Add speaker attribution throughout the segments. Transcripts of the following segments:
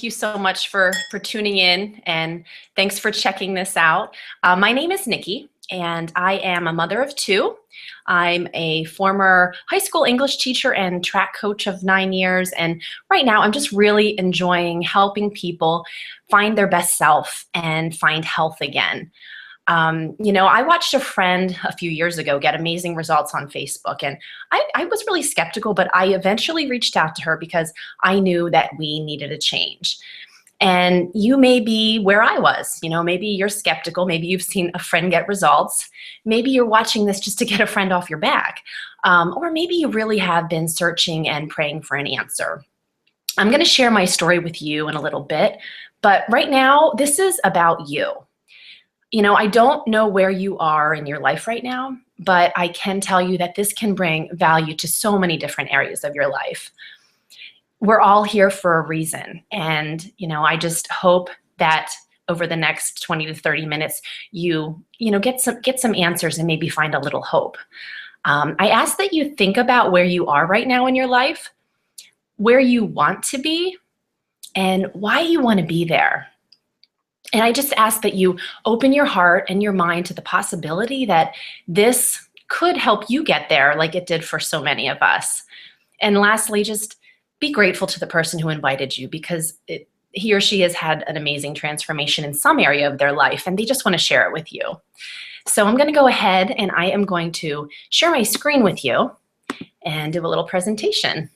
Speaker 1: You so much for tuning in, and thanks for checking this out. My name is Nikki, and I am a mother of two. I'm a former high school English teacher and track coach of 9 years, and right now I'm just really enjoying helping people find their best self and find health again. I watched a friend a few years ago get amazing results on Facebook, and I was really skeptical, but I eventually reached out to her because I knew that we needed a change. And you may be where I was. Maybe you're skeptical. Maybe you've seen a friend get results. Maybe you're watching this just to get a friend off your back. Or maybe you really have been searching and praying for an answer. I'm going to share my story with you in a little bit, but right now, this is about you. I don't know where you are in your life right now, but I can tell you that this can bring value to so many different areas of your life. We're all here for a reason. And, I just hope that over the next 20 to 30 minutes, you get some answers and maybe find a little hope. I ask that you think about where you are right now in your life, where you want to be, and why you want to be there. And I just ask that you open your heart and your mind to the possibility that this could help you get there like it did for so many of us. And lastly, just be grateful to the person who invited you, because he or she has had an amazing transformation in some area of their life and they just want to share it with you. So I'm going to go ahead and I am going to share my screen with you and do a little presentation.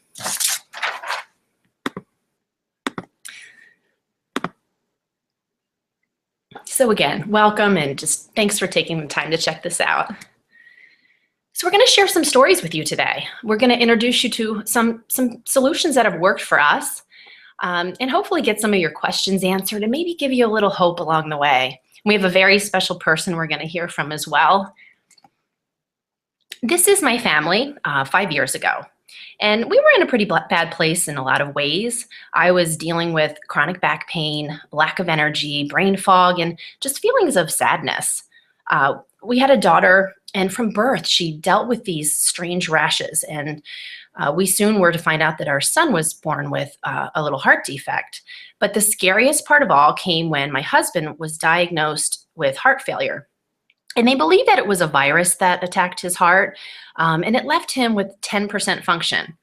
Speaker 1: So again, welcome, and just thanks for taking the time to check this out. So we're going to share some stories with you today. We're going to introduce you to some solutions that have worked for us, and hopefully get some of your questions answered and maybe give you a little hope along the way. We have a very special person we're going to hear from as well. This is my family 5 years ago. And we were in a pretty bad place in a lot of ways. I was dealing with chronic back pain, lack of energy, brain fog, and just feelings of sadness. We had a daughter, and from birth, she dealt with these strange rashes. And we soon were to find out that our son was born with a little heart defect. But the scariest part of all came when my husband was diagnosed with heart failure. And they believed that it was a virus that attacked his heart, and it left him with 10% function.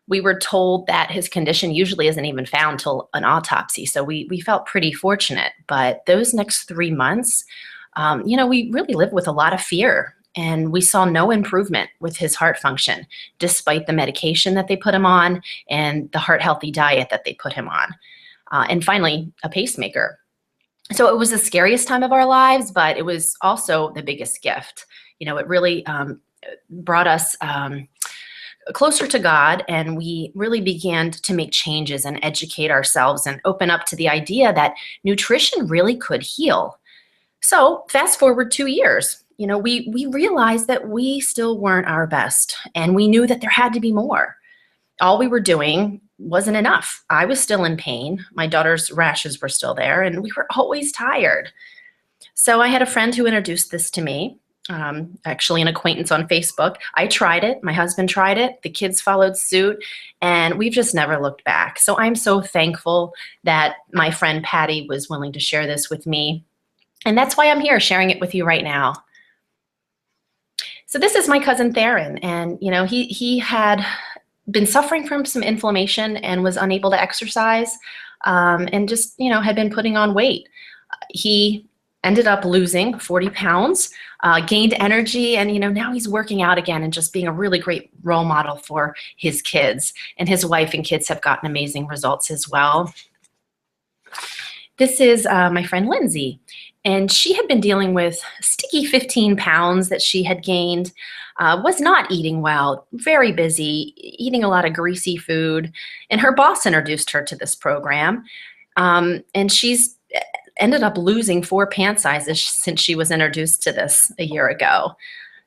Speaker 1: We were told that his condition usually isn't even found till an autopsy, so we felt pretty fortunate. But those next 3 months, we really lived with a lot of fear, and we saw no improvement with his heart function, despite the medication that they put him on and the heart-healthy diet that they put him on. And finally, a pacemaker. So it was the scariest time of our lives, but it was also the biggest gift. It really brought us closer to God, and we really began to make changes and educate ourselves and open up to the idea that nutrition really could heal. So fast forward 2 years, we realized that we still weren't our best, and we knew that there had to be more. All we were doing wasn't enough. I was still in pain. My daughter's rashes were still there, and we were always tired. So I had a friend who introduced this to me, actually an acquaintance on Facebook. I tried it. My husband tried it. The kids followed suit, and we've just never looked back. So I'm so thankful that my friend Patty was willing to share this with me. And that's why I'm here sharing it with you right now. So this is my cousin Theron, and he had been suffering from some inflammation and was unable to exercise, and just, had been putting on weight. He ended up losing 40 pounds, gained energy, and, now he's working out again and just being a really great role model for his kids. And his wife and kids have gotten amazing results as well. This is my friend Lindsay, and she had been dealing with sticky 15 pounds that she had gained. Was not eating well, very busy, eating a lot of greasy food. And her boss introduced her to this program. And she's ended up losing 4 pant sizes since she was introduced to this a year ago.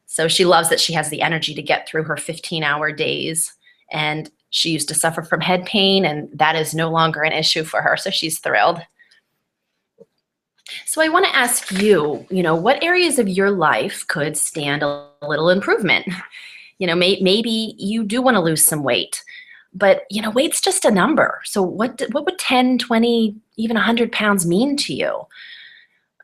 Speaker 1: So she loves that she has the energy to get through her 15-hour days. And she used to suffer from head pain, and that is no longer an issue for her. So she's thrilled. So I want to ask you, what areas of your life could stand a little improvement? Maybe you do want to lose some weight. But, weight's just a number. So what would 10, 20, even 100 pounds mean to you?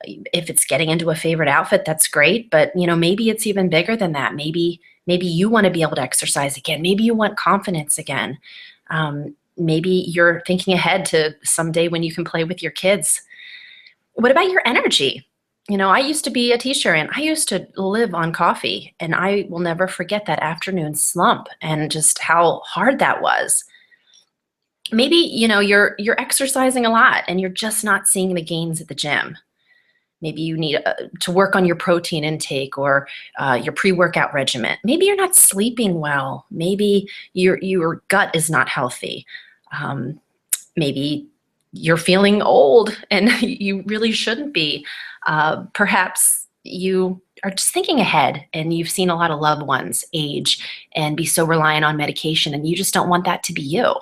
Speaker 1: If it's getting into a favorite outfit, that's great. But, maybe it's even bigger than that. Maybe you want to be able to exercise again. Maybe you want confidence again. Maybe you're thinking ahead to someday when you can play with your kids. What about your energy? I used to be a teacher and I used to live on coffee, and I will never forget that afternoon slump and just how hard that was. Maybe, you're exercising a lot and you're just not seeing the gains at the gym. Maybe you need to work on your protein intake or your pre-workout regimen. Maybe you're not sleeping well. Maybe your gut is not healthy. Maybe you're feeling old and you really shouldn't be. Perhaps you are just thinking ahead and you've seen a lot of loved ones age and be so reliant on medication, and you just don't want that to be you.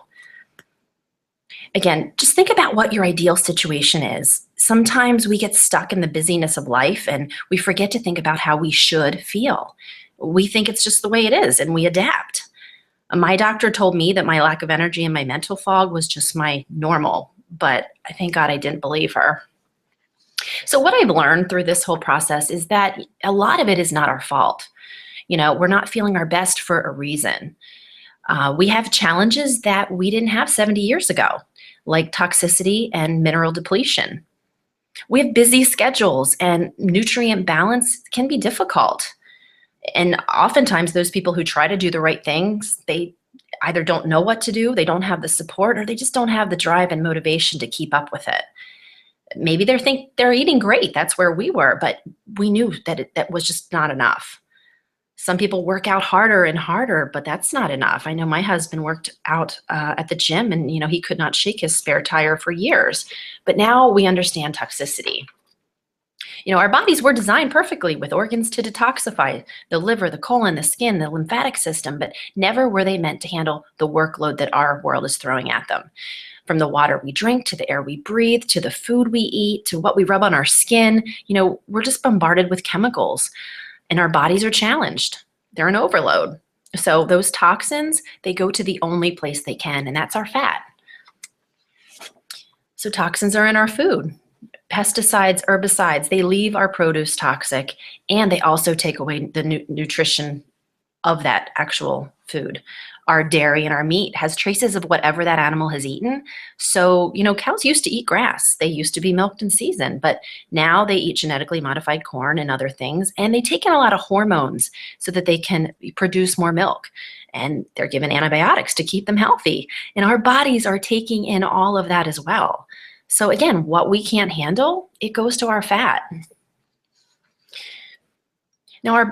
Speaker 1: Again, just think about what your ideal situation is. Sometimes we get stuck in the busyness of life and we forget to think about how we should feel. We think it's just the way it is and we adapt. My doctor told me that my lack of energy and my mental fog was just my normal, but I thank God I didn't believe her. So what I've learned through this whole process is that a lot of it is not our fault. We're not feeling our best for a reason. We have challenges that we didn't have 70 years ago, like toxicity and mineral depletion. We have busy schedules and nutrient balance can be difficult. And oftentimes those people who try to do the right things, they either don't know what to do, they don't have the support, or they just don't have the drive and motivation to keep up with it. Maybe they think they're eating great. That's where we were, but we knew that that was just not enough. Some people work out harder and harder, but that's not enough. I know my husband worked out at the gym and, he could not shake his spare tire for years. But now we understand toxicity. Our bodies were designed perfectly with organs to detoxify the liver, the colon, the skin, the lymphatic system, but never were they meant to handle the workload that our world is throwing at them. From the water we drink, to the air we breathe, to the food we eat, to what we rub on our skin, we're just bombarded with chemicals. And our bodies are challenged. They're in overload. So those toxins, they go to the only place they can, and that's our fat. So toxins are in our food. Pesticides, herbicides, they leave our produce toxic, and they also take away the nutrition of that actual food. Our dairy and our meat has traces of whatever that animal has eaten. So, cows used to eat grass. They used to be milked in season, but now they eat genetically modified corn and other things, and they take in a lot of hormones so that they can produce more milk. And they're given antibiotics to keep them healthy. And our bodies are taking in all of that as well. So again, what we can't handle, it goes to our fat. Now,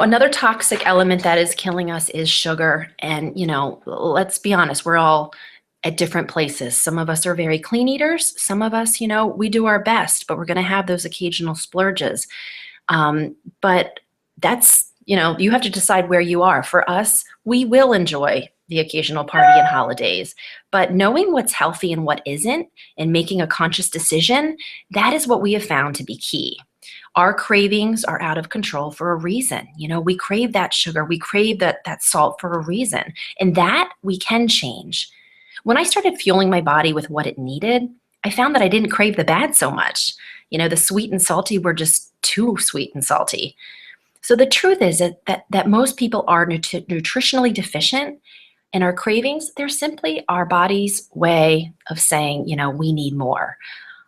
Speaker 1: another toxic element that is killing us is sugar. And, let's be honest, we're all at different places. Some of us are very clean eaters. Some of us, we do our best, but we're going to have those occasional splurges. But that's, you have to decide where you are. For us, we will enjoy the occasional party and holidays, but knowing what's healthy and what isn't and making a conscious decision, that is what we have found to be key. Our cravings are out of control for a reason. We crave that sugar, we crave that salt for a reason, and that we can change. When I started fueling my body with what it needed, I found that I didn't crave the bad so much. The sweet and salty were just too sweet and salty. So the truth is that most people are nutritionally deficient, and our cravings, they're simply our body's way of saying, we need more.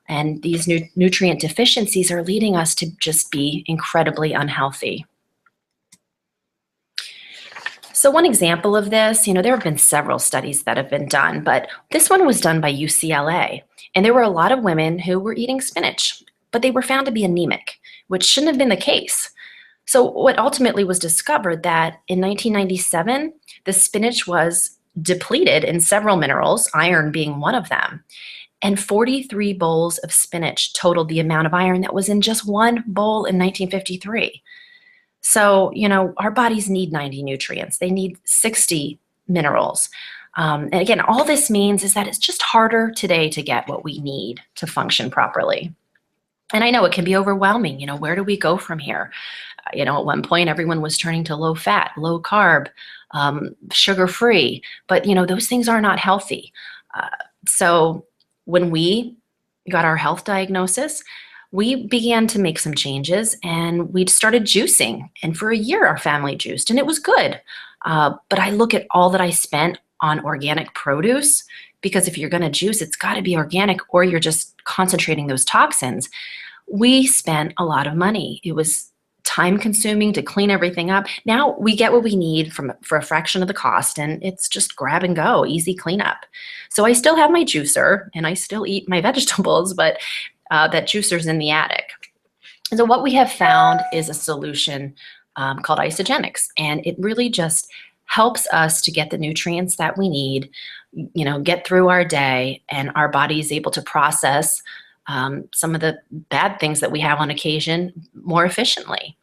Speaker 1: And these nutrient deficiencies are leading us to just be incredibly unhealthy. So one example of this, there have been several studies that have been done, but this one was done by UCLA. And there were a lot of women who were eating spinach, but they were found to be anemic, which shouldn't have been the case. So what ultimately was discovered that in 1997, the spinach was depleted in several minerals, iron being one of them. And 43 bowls of spinach totaled the amount of iron that was in just one bowl in 1953. So, our bodies need 90 nutrients. They need 60 minerals. And again, all this means is that it's just harder today to get what we need to function properly. And I know it can be overwhelming. Where do we go from here? At one point, everyone was turning to low fat, low carb, sugar free, but those things are not healthy. So when we got our health diagnosis, we began to make some changes and we started juicing. And for a year, our family juiced and it was good. But I look at all that I spent on organic produce, because if you're going to juice, it's got to be organic or you're just concentrating those toxins. We spent a lot of money. It was time consuming to clean everything up. Now we get what we need for a fraction of the cost, and it's just grab and go, easy cleanup. So I still have my juicer and I still eat my vegetables, but that juicer's in the attic. And so what we have found is a solution called Isogenics, and it really just helps us to get the nutrients that we need, get through our day, and our body is able to process some of the bad things that we have on occasion more efficiently.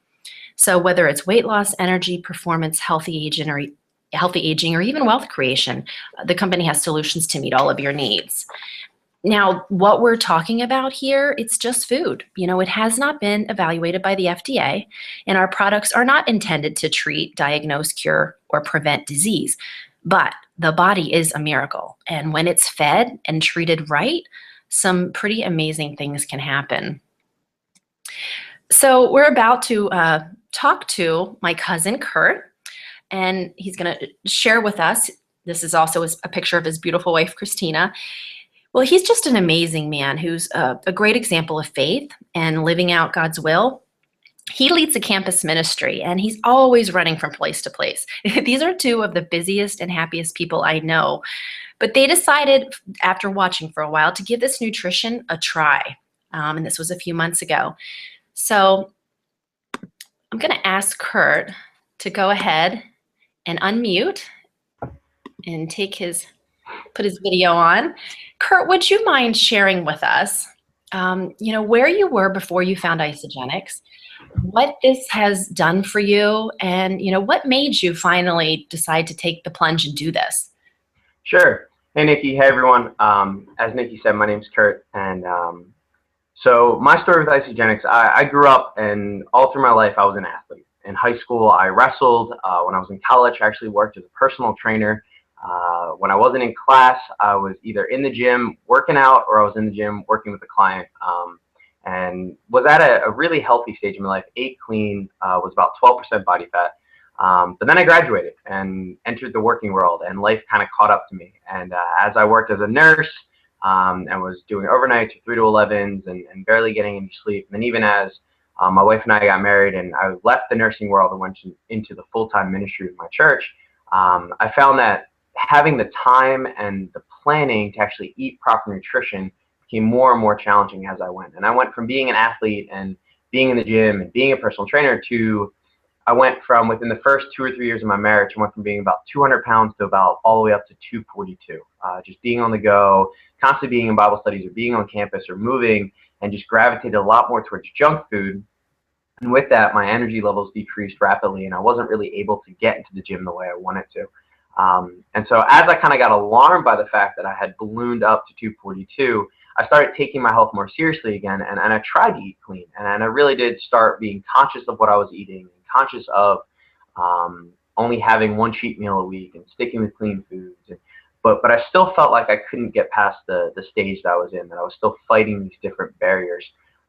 Speaker 1: So whether it's weight loss, energy, performance, healthy aging, or even wealth creation, the company has solutions to meet all of your needs. Now, what we're talking about here, it's just food. It has not been evaluated by the FDA, and our products are not intended to treat, diagnose, cure, or prevent disease. But the body is a miracle, and when it's fed and treated right, some pretty amazing things can happen. So we're about to talk to my cousin, Kurt, and he's going to share with us. This is also a picture of his beautiful wife, Christina. Well, he's just an amazing man who's a great example of faith and living out God's will. He leads a campus ministry, and he's always running from place to place. These are two of the busiest and happiest people I know. But they decided, after watching for a while, to give this nutrition a try. And this was a few months ago. So I'm going to ask Kurt to go ahead and unmute and put his video on. Kurt, would you mind sharing with us, where you were before you found Isogenics, what this has done for you, and, what made you finally decide to take the plunge and do this?
Speaker 2: Sure. Hey, Nikki. Hey, everyone. As Nikki said, my name's Kurt. And so my story with Isogenics, I grew up, and all through my life, I was an athlete. In high school, I wrestled. When I was in college, I actually worked as a personal trainer. When I wasn't in class, I was either in the gym working out, or I was in the gym working with a client. And was at a really healthy stage in my life. Ate clean, was about 12% body fat. But then I graduated and entered the working world, and life kind of caught up to me. And as I worked as a nurse and was doing overnights, 3 to 11s, and barely getting any sleep, and then even as my wife and I got married and I left the nursing world and went into the full-time ministry of my church, I found that having the time and the planning to actually eat proper nutrition became more and more challenging as I went. And I went from being an athlete and being in the gym and being a personal trainer to I went from, within the first 2 or 3 years of my marriage, I went from being about 200 pounds to about all the way up to 242. Just being on the go, constantly being in Bible studies or being on campus or moving, and just gravitated a lot more towards junk food. And with that, my energy levels decreased rapidly, and I wasn't really able to get into the gym the way I wanted to. And so as I kind of got alarmed by the fact that I had ballooned up to 242, I started taking my health more seriously again, and I tried to eat clean. And I really did start being conscious of what I was eating, conscious of only having one cheat meal a week and sticking with clean foods. But I still felt like I couldn't get past the stage that I was in, that I was still fighting these different barriers.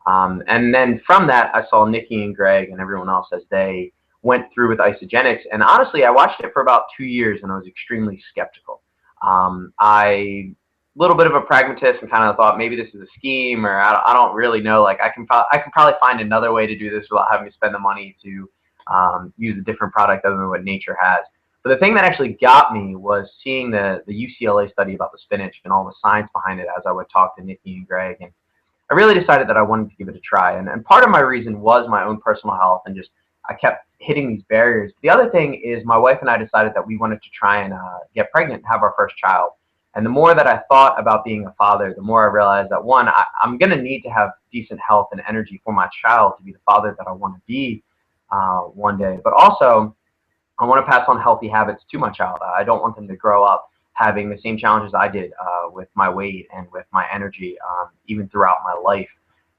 Speaker 2: And then from that, I saw Nikki and Greg and everyone else as they went through with Isogenics. And honestly, I watched it for about 2 years and I was extremely skeptical. Little bit of a pragmatist and kind of thought maybe this is a scheme, or I don't really know. Like I can probably find another way to do this without having to spend the money to use a different product other than what nature has. But the thing that actually got me was seeing the UCLA study about the spinach and all the science behind it as I would talk to Nikki and Greg. And I really decided that I wanted to give it a try. And part of my reason was my own personal health, and just I kept hitting these barriers. The other thing is my wife and I decided that we wanted to try and get pregnant and have our first child. And the more that I thought about being a father, the more I realized that, one, I'm going to need to have decent health and energy for my child to be the father that I want to be one day. But also, I want to pass on healthy habits to my child. I don't want them to grow up having the same challenges I did with my weight and with my energy, even throughout my life.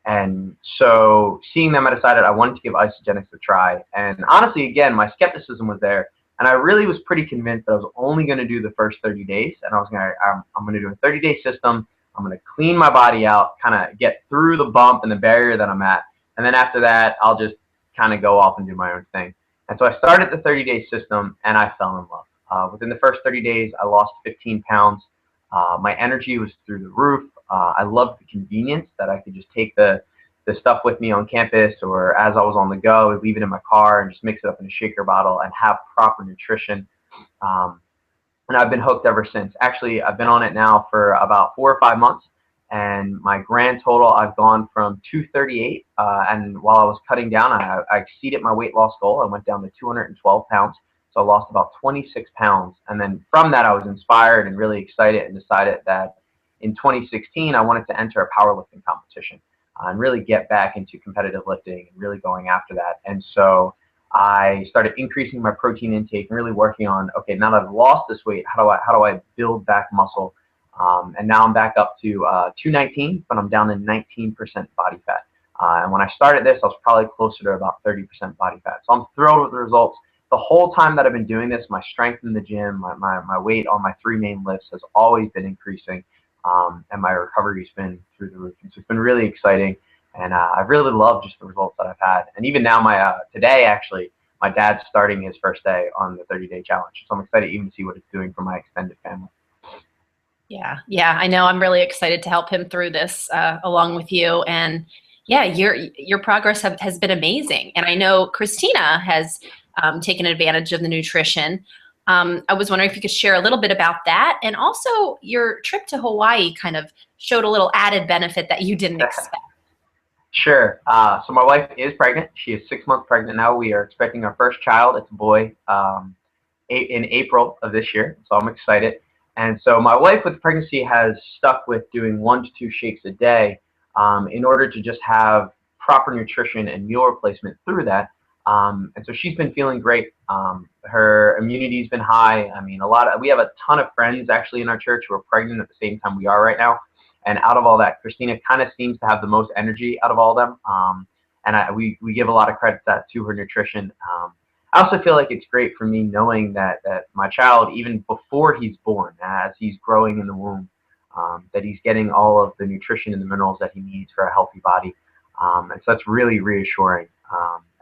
Speaker 2: And so seeing them, I decided I wanted to give isogenics a try. And honestly, again, my skepticism was there. And I really was pretty convinced that I was only going to do the first 30 days. And I'm going to do a 30-day system. I'm going to clean my body out, kind of get through the bump and the barrier that I'm at. And then after that, I'll just kind of go off and do my own thing. And so I started the 30-day system, and I fell in love. Within the first 30 days, I lost 15 pounds. My energy was through the roof. I loved the convenience that I could just take the stuff with me on campus, or as I was on the go, leave it in my car and just mix it up in a shaker bottle and have proper nutrition. And I've been hooked ever since. Actually, I've been on it now for about 4 or 5 months, and my grand total, I've gone from 238, and while I was cutting down, I exceeded my weight loss goal. I went down to 212 pounds, so I lost about 26 pounds. And then from that, I was inspired and really excited and decided that in 2016, I wanted to enter a powerlifting competition and really get back into competitive lifting and really going after that. And so I started increasing my protein intake and really working on, okay, now that I've lost this weight, how do I build back muscle? And now I'm back up to 219, but I'm down to 19% body fat. And when I started this, I was probably closer to about 30% body fat. So I'm thrilled with the results. The whole time that I've been doing this, my strength in the gym, my weight on my 3 main lifts has always been increasing. And my recovery's been through the roof. And so it's been really exciting. And I've really loved just the results that I've had. And even now, today, actually, my dad's starting his first day on the 30-day challenge. So I'm excited even to see what it's doing for my extended family.
Speaker 1: Yeah, I know. I'm really excited to help him through this along with you. And yeah, your progress has been amazing. And I know Christina has taken advantage of the nutrition. I was wondering if you could share a little bit about that. And also your trip to Hawaii kind of showed a little added benefit that you didn't expect.
Speaker 2: Sure. So my wife is pregnant. She is 6 months pregnant now. We are expecting our first child. It's a boy in April of this year. So I'm excited. And so my wife with pregnancy has stuck with doing 1 to 2 shakes a day in order to just have proper nutrition and meal replacement through that. And so she's been feeling great. Her immunity's been high. I mean, we have a ton of friends actually in our church who are pregnant at the same time we are right now. And out of all that, Christina kind of seems to have the most energy out of all of them. And we give a lot of credit to her nutrition. I also feel like it's great for me knowing that my child, even before he's born, as he's growing in the womb, that he's getting all of the nutrition and the minerals that he needs for a healthy body. And so that's really reassuring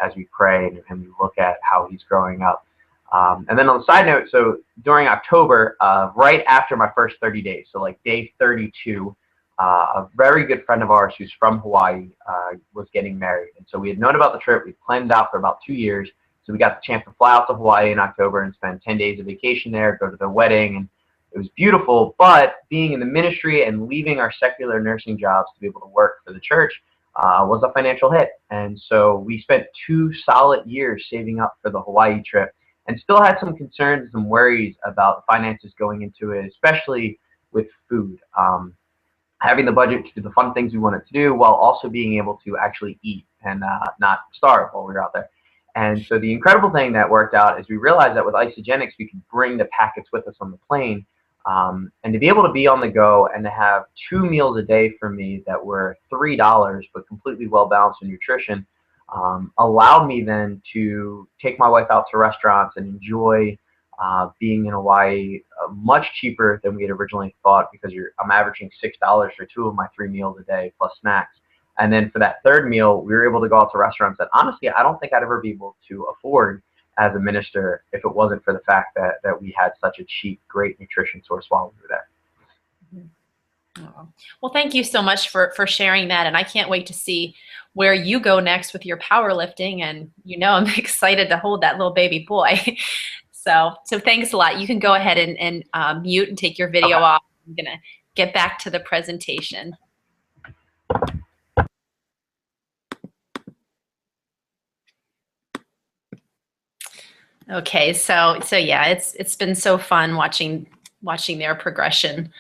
Speaker 2: as we pray and we look at how he's growing up. And then on the side note, so during October, right after my first 30 days, so like day 32, a very good friend of ours who's from Hawaii was getting married. And so we had known about the trip. We planned it out for about 2 years. So we got the chance to fly out to Hawaii in October and spend 10 days of vacation there, go to the wedding, and it was beautiful. But being in the ministry and leaving our secular nursing jobs to be able to work for the church was a financial hit. And so we spent 2 solid years saving up for the Hawaii trip and still had some concerns and some worries about the finances going into it, especially with food. Having the budget to do the fun things we wanted to do while also being able to actually eat and not starve while we were out there. And so the incredible thing that worked out is we realized that with isogenics, we could bring the packets with us on the plane. And to be able to be on the go and to have 2 meals a day for me that were $3 but completely well balanced in nutrition allowed me then to take my wife out to restaurants and enjoy being in Hawaii much cheaper than we had originally thought, because I'm averaging $6 for 2 of my 3 meals a day plus snacks. And then for that 3rd meal, we were able to go out to restaurants that honestly I don't think I'd ever be able to afford as a minister if it wasn't for the fact that we had such a cheap, great nutrition source while we were there.
Speaker 1: Oh. Well, thank you so much for sharing that. And I can't wait to see where you go next with your powerlifting. And I'm excited to hold that little baby boy. So thanks a lot. You can go ahead and mute and take your video off. I'm going to get back to the presentation. Okay, so yeah, it's been so fun watching their progression.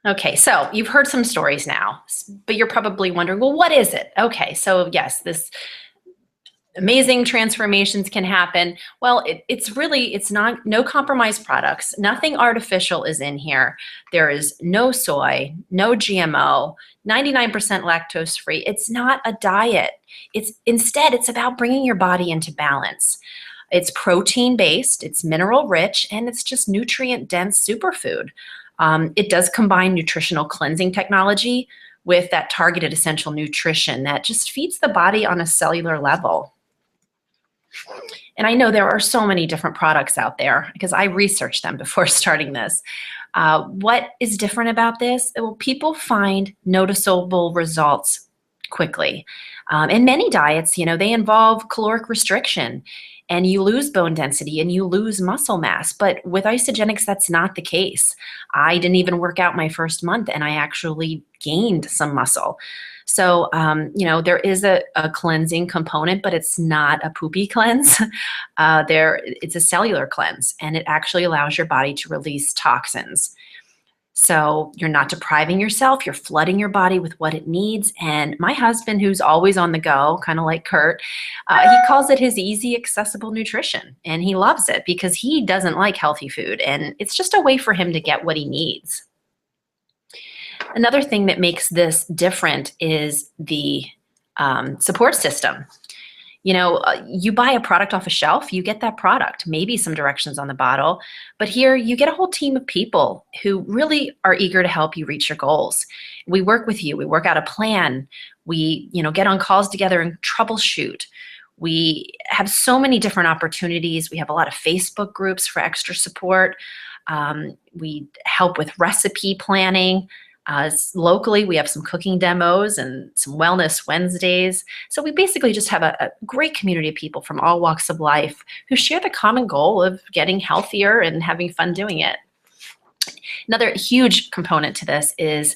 Speaker 1: Okay, so you've heard some stories now, but you're probably wondering, well, what is it? Okay, so yes, amazing transformations can happen. Well, it's not, no compromise products. Nothing artificial is in here. There is no soy, no GMO, 99% lactose free. It's not a diet. It's about bringing your body into balance. It's protein based, it's mineral rich, and it's just nutrient dense superfood. It does combine nutritional cleansing technology with that targeted essential nutrition that just feeds the body on a cellular level. And I know there are so many different products out there because I researched them before starting this. What is different about this? Well, people find noticeable results quickly. And many diets, they involve caloric restriction, and you lose bone density and you lose muscle mass. But with Isogenics, that's not the case. I didn't even work out my first month and I actually gained some muscle. So, there is a cleansing component, but it's not a poopy cleanse. It's a cellular cleanse, and it actually allows your body to release toxins. So you're not depriving yourself, you're flooding your body with what it needs. And my husband, who's always on the go, kind of like Kurt, he calls it his easy, accessible nutrition. And he loves it because he doesn't like healthy food. And it's just a way for him to get what he needs. Another thing that makes this different is the support system. You buy a product off a shelf, you get that product, maybe some directions on the bottle, but here you get a whole team of people who really are eager to help you reach your goals. We work with you, we work out a plan, we, get on calls together and troubleshoot. We have so many different opportunities. We have a lot of Facebook groups for extra support. We help with recipe planning. Locally, we have some cooking demos and some wellness Wednesdays. So we basically just have a great community of people from all walks of life who share the common goal of getting healthier and having fun doing it. Another huge component to this is,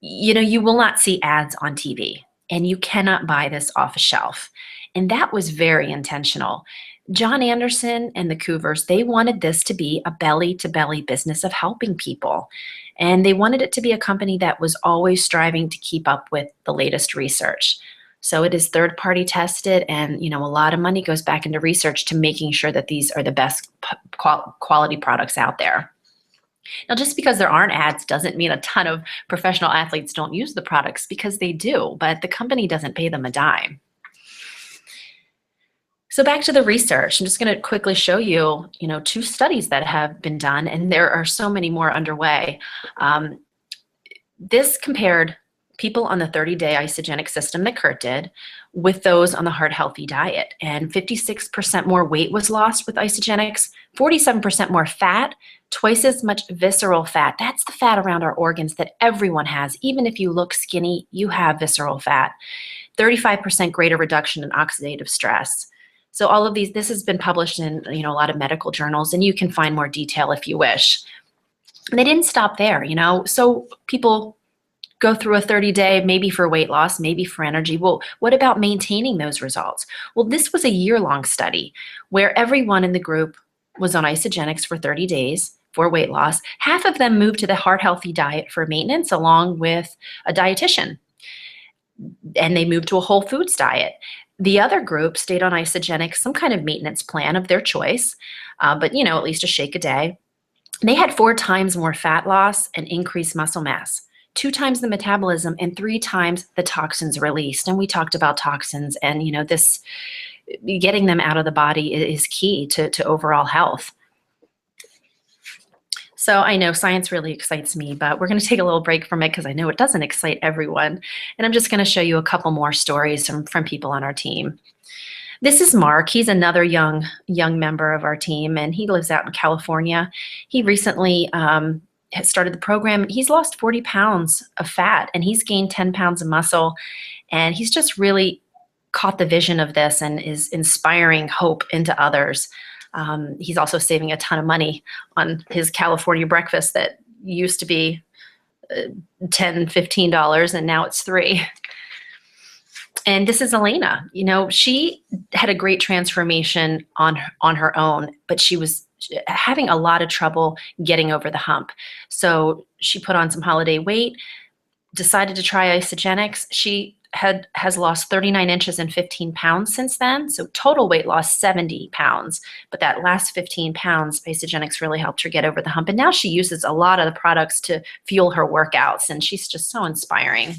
Speaker 1: you will not see ads on TV, and you cannot buy this off a shelf. And that was very intentional. John Anderson and the Coovers, they wanted this to be a belly-to-belly business of helping people. And they wanted it to be a company that was always striving to keep up with the latest research. So it is third-party tested, and a lot of money goes back into research to making sure that these are the best quality products out there. Now, just because there aren't ads doesn't mean a ton of professional athletes don't use the products, because they do, but the company doesn't pay them a dime. So back to the research, I'm just going to quickly show you, 2 studies that have been done, and there are so many more underway. This compared people on the 30-day isogenic system that Kurt did with those on the heart healthy diet, and 56% more weight was lost with isogenics, 47% more fat, twice as much visceral fat. That's the fat around our organs that everyone has. Even if you look skinny, you have visceral fat. 35% greater reduction in oxidative stress. So all of these, this has been published in a lot of medical journals, and you can find more detail if you wish. And they didn't stop there, so people go through a 30-day, maybe for weight loss, maybe for energy. Well, what about maintaining those results? Well, this was a year-long study where everyone in the group was on isogenics for 30 days for weight loss. Half of them moved to the heart healthy diet for maintenance along with a dietitian, and they moved to a whole foods diet. The other group stayed on isogenics, some kind of maintenance plan of their choice, but at least a shake a day. They had 4 times more fat loss and increased muscle mass, 2 times the metabolism, and 3 times the toxins released. And we talked about toxins, and this getting them out of the body is key to overall health. So I know science really excites me, but we're going to take a little break from it because I know it doesn't excite everyone. And I'm just going to show you a couple more stories from people on our team. This is Mark. He's another young member of our team, and he lives out in California. He recently has started the program. He's lost 40 pounds of fat, and he's gained 10 pounds of muscle. And he's just really caught the vision of this and is inspiring hope into others. He's also saving a ton of money on his California breakfast that used to be $10, $15, and now it's $3. And this is Elena. She had a great transformation on her own, but she was having a lot of trouble getting over the hump. So she put on some holiday weight, decided to try isogenics. She has lost 39 inches and 15 pounds since then. So total weight loss 70 pounds. But that last 15 pounds, Isogenics really helped her get over the hump. And now she uses a lot of the products to fuel her workouts. And she's just so inspiring.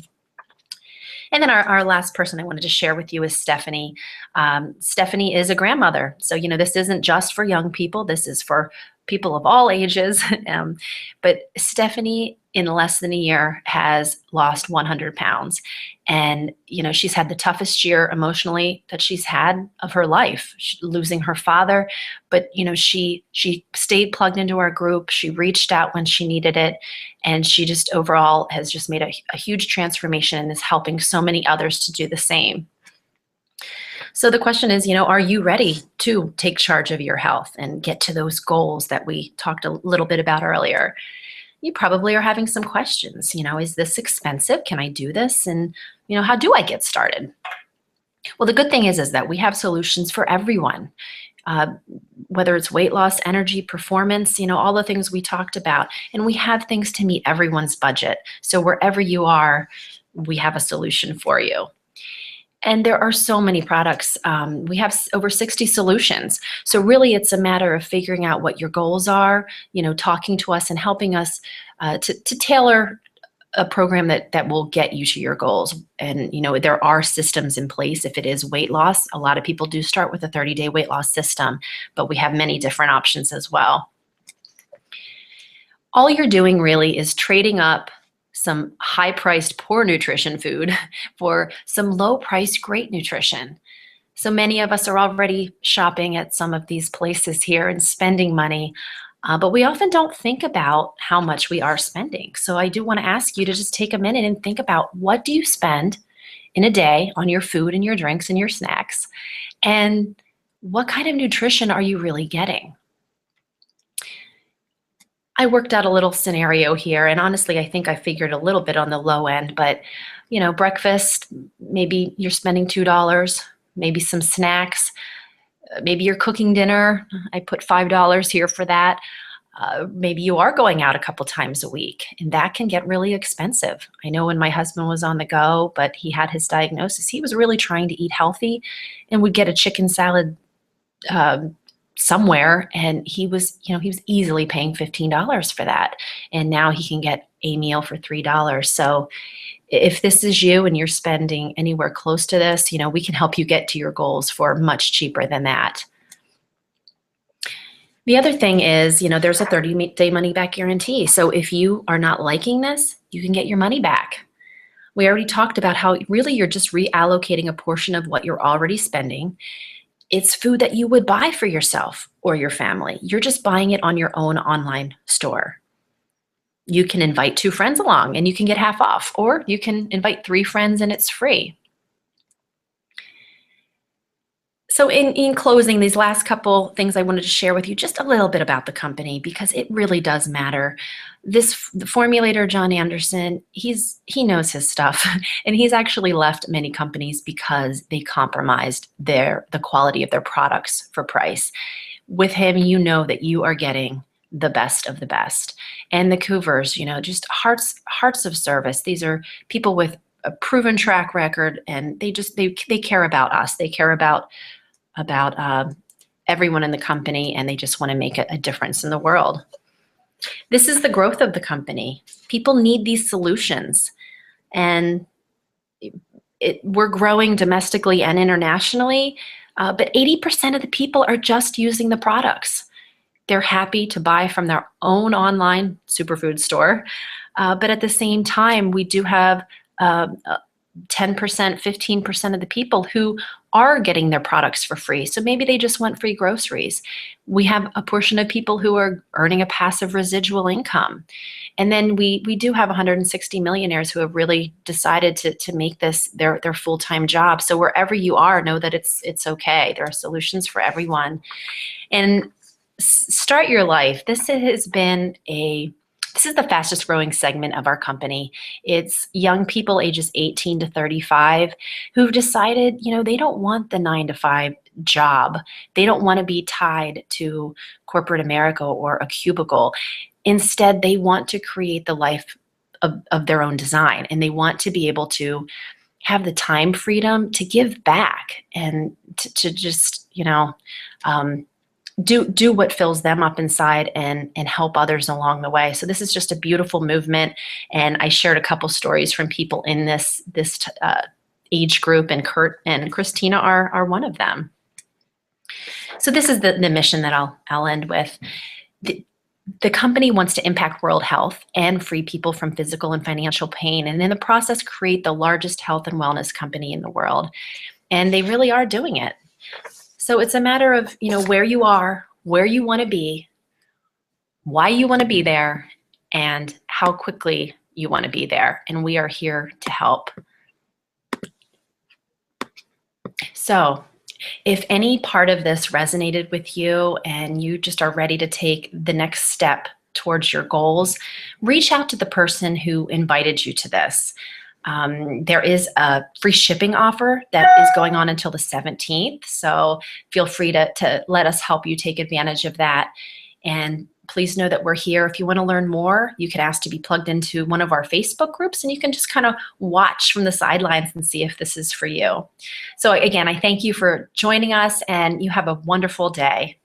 Speaker 1: And then our last person I wanted to share with you is Stephanie. Stephanie is a grandmother. So, this isn't just for young people. This is for people of all ages. But Stephanie, in less than a year, has lost 100 pounds. And, she's had the toughest year emotionally that she's had of her life, losing her father. But, she stayed plugged into our group. She reached out when she needed it. And she just overall has just made a huge transformation and is helping so many others to do the same. So the question is, are you ready to take charge of your health and get to those goals that we talked a little bit about earlier? You probably are having some questions. Is this expensive? Can I do this? And, how do I get started? Well, the good thing is that we have solutions for everyone. Whether it's weight loss, energy, performance, all the things we talked about. And we have things to meet everyone's budget. So wherever you are, we have a solution for you. And there are so many products. We have over 60 solutions. So really it's a matter of figuring out what your goals are, talking to us and helping us to tailor a program that will get you to your goals. And, there are systems in place. If it is weight loss, a lot of people do start with a 30-day weight loss system, but we have many different options as well. All you're doing really is trading up some high-priced poor nutrition food for some low-priced great nutrition. So many of us are already shopping at some of these places here and spending money, but we often don't think about how much we are spending. So I do want to ask you to just take a minute and think about, what do you spend in a day on your food and your drinks and your snacks? And what kind of nutrition are you really getting? I worked out a little scenario here, and honestly, I think I figured a little bit on the low end, but breakfast, maybe you're spending $2, maybe some snacks, maybe you're cooking dinner. I put $5 here for that. Maybe you are going out a couple times a week, and that can get really expensive. I know when my husband was on the go, but he had his diagnosis, he was really trying to eat healthy and would get a chicken salad somewhere, and he was easily paying $15 for that. And now he can get a meal for $3. So if this is you and you're spending anywhere close to this, we can help you get to your goals for much cheaper than that. The other thing is, there's a 30-day money-back guarantee. So if you are not liking this, you can get your money back. We already talked about how really you're just reallocating a portion of what you're already spending. It's food that you would buy for yourself or your family. You're just buying it on your own online store. You can invite 2 friends along and you can get half off, or you can invite 3 friends and it's free. So in closing, these last couple things I wanted to share with you, just a little bit about the company, because it really does matter. The formulator, John Anderson, he knows his stuff, and he's actually left many companies because they compromised the quality of their products for price. With him, you know that you are getting the best of the best. And the Coovers, just hearts of service. These are people with a proven track record, and they care about us. They care about everyone in the company, and they just want to make a difference in the world. This is the growth of the company. People need these solutions, and we're growing domestically and internationally, but 80% of the people are just using the products. They're happy to buy from their own online superfood store, but at the same time, we do have 10%, 15% of the people who are getting their products for free. So maybe they just want free groceries. We have a portion of people who are earning a passive residual income. And then we do have 160 millionaires who have really decided to make this their full-time job. So wherever you are, know that it's okay. There are solutions for everyone. And start your life. This is the fastest growing segment of our company. It's young people ages 18 to 35 who've decided, they don't want the 9-to-5 job. They don't want to be tied to corporate America or a cubicle. Instead, they want to create the life of their own design, and they want to be able to have the time freedom to give back and to just, do what fills them up inside and help others along the way. So this is just a beautiful movement, and I shared a couple stories from people in this age group, and Kurt and Christina are one of them. So this is the mission that I'll end with. The company wants to impact world health and free people from physical and financial pain, and in the process create the largest health and wellness company in the world. And they really are doing it. So it's a matter of, where you are, where you want to be, why you want to be there, and how quickly you want to be there. And we are here to help. So if any part of this resonated with you and you just are ready to take the next step towards your goals, reach out to the person who invited you to this. There is a free shipping offer that is going on until the 17th. So feel free to let us help you take advantage of that. And please know that we're here. If you want to learn more, you can ask to be plugged into one of our Facebook groups, and you can just kind of watch from the sidelines and see if this is for you. So again, I thank you for joining us, and you have a wonderful day.